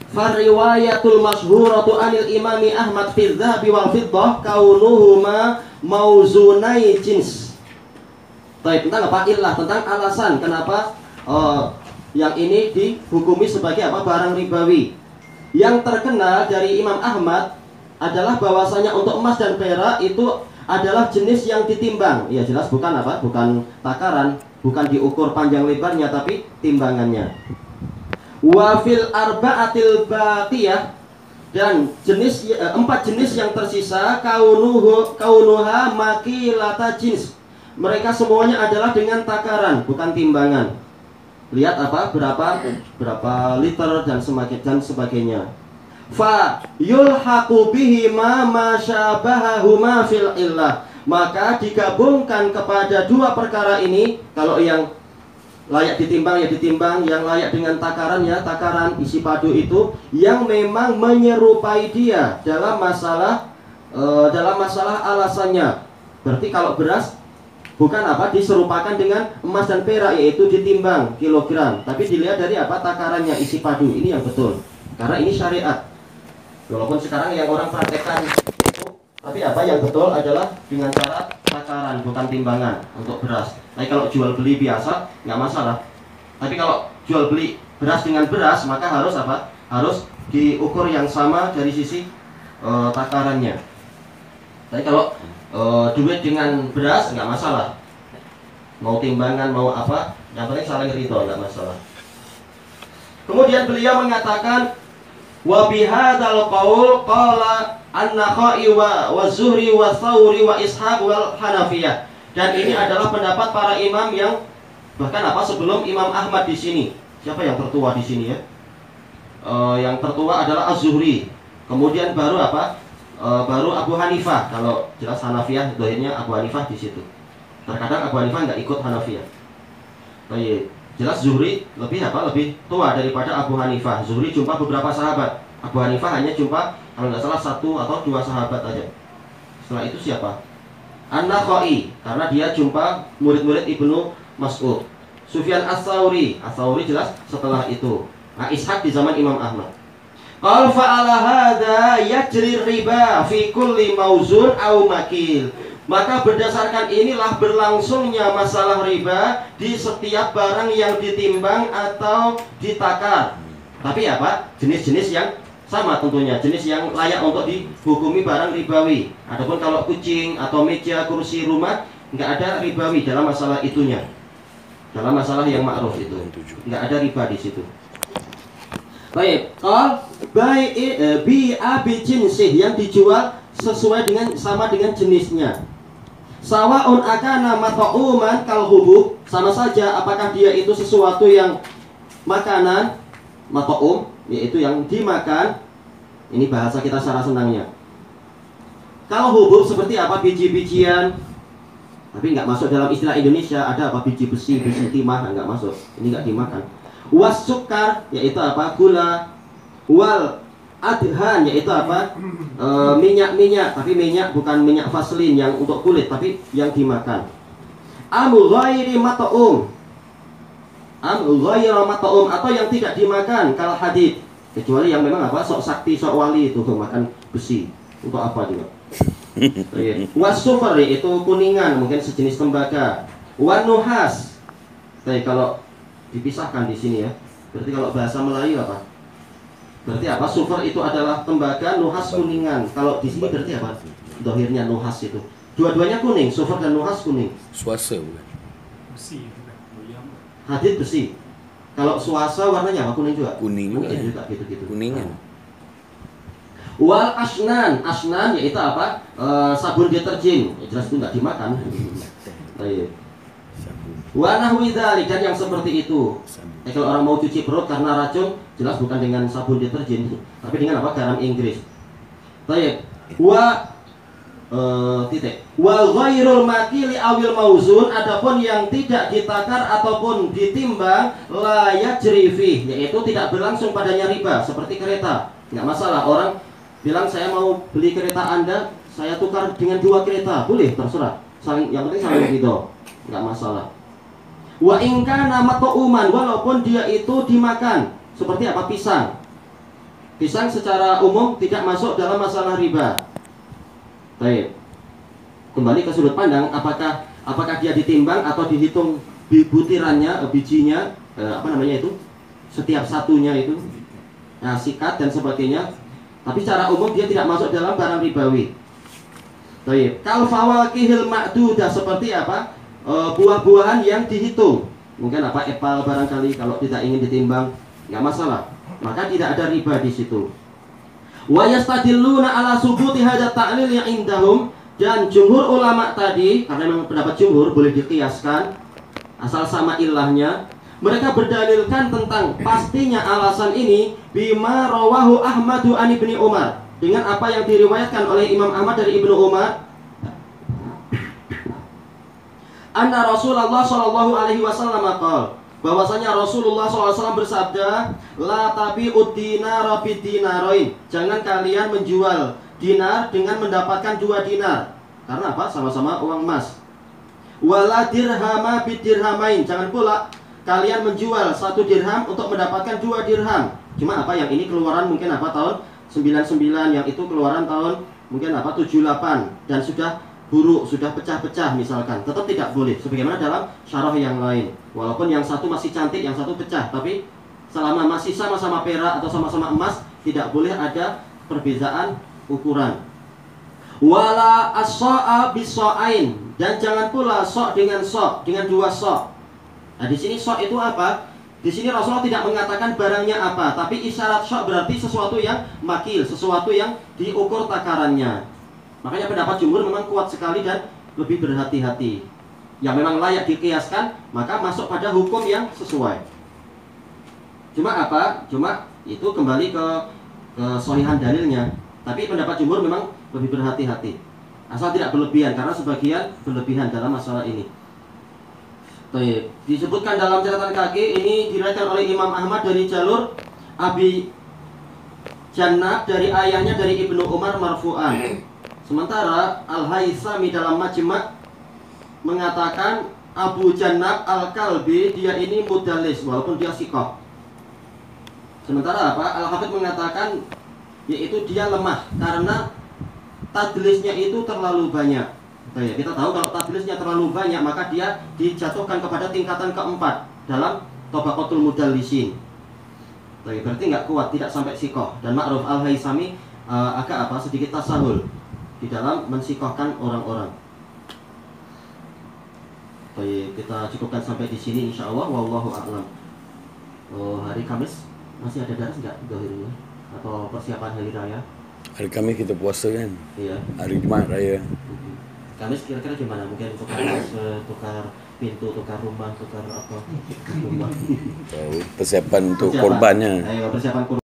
Fariwayatul masyhuratu anil imami Ahmad fi dzahabi wal fiddah kaunuhuma mauzunai jins. Baik, tentang apa? Illah, tentang alasan kenapa yang ini dihukumi sebagai apa? Barang ribawi. Yang terkenal dari Imam Ahmad adalah bahwasanya untuk emas dan perak itu adalah jenis yang ditimbang. Ya jelas bukan apa? Bukan takaran, bukan diukur panjang lebarnya, tapi timbangannya. Wa fil arba'atil baqiyah, dan jenis 4 jenis yang tersisa kaunuha makilata jins. Mereka semuanya adalah dengan takaran, bukan timbangan. Lihat apa? Berapa liter dan sebagainya. Fa yulhaqu bihima ma syabahahuma fil illah. Maka digabungkan kepada dua perkara ini. Kalau yang layak ditimbang ya ditimbang, yang layak dengan takaran ya takaran, isi padu itu yang memang menyerupai dia dalam masalah alasannya. Berarti kalau beras bukan apa diserupakan dengan emas dan perak, yaitu ditimbang kilogram, tapi dilihat dari apa takarannya, isi padu. Ini yang betul, karena ini syariat. Walaupun sekarang yang orang praktekkan itu, tapi apa yang betul adalah dengan cara takaran, bukan timbangan untuk beras. Tapi kalau jual beli biasa nggak masalah. Tapi kalau jual beli beras dengan beras, maka harus apa? Harus diukur yang sama dari sisi takarannya. Tapi kalau duit dengan beras nggak masalah. Mau timbangan mau apa, yang penting saling ridho, nggak masalah. Kemudian beliau mengatakan, wa bihadzal qaul qala an-Nakhai wa Zuhri wa Tsauri wa Ishaq wal Hanafiyah. Dan ini adalah pendapat para imam yang bahkan apa sebelum Imam Ahmad di sini. Siapa yang tertua di sini ya? Yang tertua adalah Az-Zuhri. Kemudian baru apa? Baru Abu Hanifah. Kalau jelas Hanafiyah, dohirnya Abu Hanifah di situ. Terkadang Abu Hanifah nggak ikut Hanafiyah. Baik, jelas Zuhri lebih apa? Lebih tua daripada Abu Hanifah. Zuhri jumpa beberapa sahabat. Abu Hanifah hanya jumpa kalau nggak salah 1 atau 2 sahabat aja. Setelah itu siapa? An-Nakhai, karena dia jumpa murid-murid Ibnu Mas'ud. Sufyan Ats-Tsauri, Ats-Tsauri jelas setelah itu. Nah, Ishaq di zaman Imam Ahmad. Qal fa'ala hadza yajri riba fi kulli mauzun aw makil. Maka berdasarkan inilah berlangsungnya masalah riba di setiap barang yang ditimbang atau ditakar. Tapi apa? Jenis-jenis yang sama tentunya, jenis yang layak untuk dihukumi barang ribawi. Adapun kalau kucing atau meja, kursi, rumah, nggak ada ribawi dalam masalah itunya. Dalam masalah yang ma'ruf itu, nggak ada riba di situ. Baik, qal bi'a bi jinsih, yang dijual sesuai dengan sama dengan jenisnya. Sawaun akana mat'uman kal hubub, sama saja apakah dia itu sesuatu yang makanan mat'um, yaitu yang dimakan. Ini bahasa kita secara senangnya. Kalau hubub seperti apa? Biji-bijian. Tapi nggak masuk dalam istilah Indonesia. Ada apa? Biji besi, biji timah, nggak masuk. Ini nggak dimakan. Was sukar, yaitu apa? Gula. Wal adhan, yaitu apa? Minyak-minyak. Tapi minyak bukan minyak vaselin yang untuk kulit, tapi yang dimakan. Amul ghairi mat'um, atau yang tidak dimakan, kal hadid, kecuali yang memang apa? Sok sakti, sok wali itu makan besi. Untuk apa juga? Wasufar, itu kuningan, mungkin sejenis tembaga. Wanuhas. Tapi kalau dipisahkan di sini ya, berarti kalau bahasa Melayu apa? Berarti apa? Sufar itu adalah tembaga, nuhas kuningan. Kalau di sini berarti apa? Dohirnya nuhas itu. Dua-duanya kuning, sufar dan nuhas kuning. Suasa bukan? Besi. Hadid besi. Kalau suasa warnanya apa? Kuning juga? Kuning juga. Juga gitu-gitu. Kuningan. Wal asnan, asnan yaitu apa? Sabun deterjen. Ya, jelas itu nggak dimakan. Baik. Wa nahwi dzalik, dan yang seperti itu. Kalau orang mau cuci perut karena racun, jelas bukan dengan sabun deterjen, tapi dengan apa? Garam Inggris. Baik. Wa Wa ghairul makili awil mauzun, adapun yang tidak ditakar ataupun ditimbang la yajri fi, yaitu tidak berlangsung padanya riba, seperti kereta. Nggak masalah orang bilang saya mau beli kereta Anda, saya tukar dengan 2 kereta, boleh, terserah. Saling, yang penting saling ridho, nggak masalah. Wa in kana mat'uman, walaupun dia itu dimakan, seperti apa? Pisang. Pisang secara umum tidak masuk dalam masalah riba. Baik. Kembali ke sudut pandang, apakah dia ditimbang atau dihitung butirannya, bijinya, setiap satunya itu, nah, sikat dan sebagainya. Tapi secara umum dia tidak masuk dalam barang ribawi. Baik. Kal fawakihil ma'dudah, seperti apa? Buah-buahan yang dihitung. Mungkin apel barangkali, kalau tidak ingin ditimbang, nggak masalah. Maka tidak ada riba di situ. Wa yastadilluna ala subuti hadat ta'lil yang indahum, dan jumhur ulama tadi, karena memang pendapat jumhur boleh dikiaskan asal sama ilahnya, mereka berdalilkan tentang pastinya alasan ini bima rawahu Ahmadu an Ibni Umar, dengan apa yang diriwayatkan oleh Imam Ahmad dari Ibnu Umar, anna Rasulullah sallallahu alaihi wasallam qala, bahwasanya Rasulullah SAW bersabda, la tabi'ud dinara bidinarain, jangan kalian menjual dinar dengan mendapatkan 2 dinar. Karena apa? Sama-sama uang emas. Wala dirhama bidirhamain, jangan pula kalian menjual 1 dirham untuk mendapatkan 2 dirham. Cuma apa, yang ini keluaran mungkin apa tahun 99, yang itu keluaran tahun mungkin apa 78, dan sudah buruk, sudah pecah-pecah misalkan, tetap tidak boleh sebagaimana dalam syarah yang lain. Walaupun yang satu masih cantik, yang satu pecah, tapi selama masih sama-sama perak atau sama-sama emas, tidak boleh ada perbedaan ukuran. Wala as-sa'a bis-sa'ain, dan jangan pula sok dengan 2 sok. Nah, di sini sok itu apa? Di sini Rasulullah tidak mengatakan barangnya apa, tapi isyarat sok berarti sesuatu yang makil, sesuatu yang diukur takarannya. Makanya pendapat jumhur memang kuat sekali dan lebih berhati-hati. Yang memang layak dikiaskan, maka masuk pada hukum yang sesuai. Cuma apa? Cuma itu kembali ke sohihan dalilnya. Tapi pendapat jumhur memang lebih berhati-hati. Asal tidak berlebihan, karena sebagian berlebihan dalam masalah ini. Baik. Disebutkan dalam catatan kaki, ini diriwayatkan oleh Imam Ahmad dari jalur Abi Jannab dari ayahnya dari Ibnu Umar marfu'an. Sementara Al-Haythami dalam Majma' mengatakan Abu Jannab Al-Kalbi dia ini mudallis walaupun dia sikoh. Sementara apa? Al-Hafidh mengatakan yaitu dia lemah karena tadlisnya itu terlalu banyak. Kita tahu kalau tadlisnya terlalu banyak, maka dia dijatuhkan kepada tingkatan keempat dalam Tabaqatul Mudallisin. Berarti nggak kuat, tidak sampai sikoh. Dan Ma'ruf Al-Haythami agak sedikit tasahul di dalam mensikohkan orang-orang. Baik, kita cukupkan sampai di sini insyaallah. Wallahu a'lam. Hari Kamis masih ada daras nggak dohirnya? Atau persiapan hari raya? Hari Kamis kita puasa kan? Iya. Hari Jumat raya. Kamis kira-kira gimana? Mungkin tukar pintu, tukar rumah, tukar apa? Rumah. Persiapan untuk korbannya. Ayo, persiapan korban.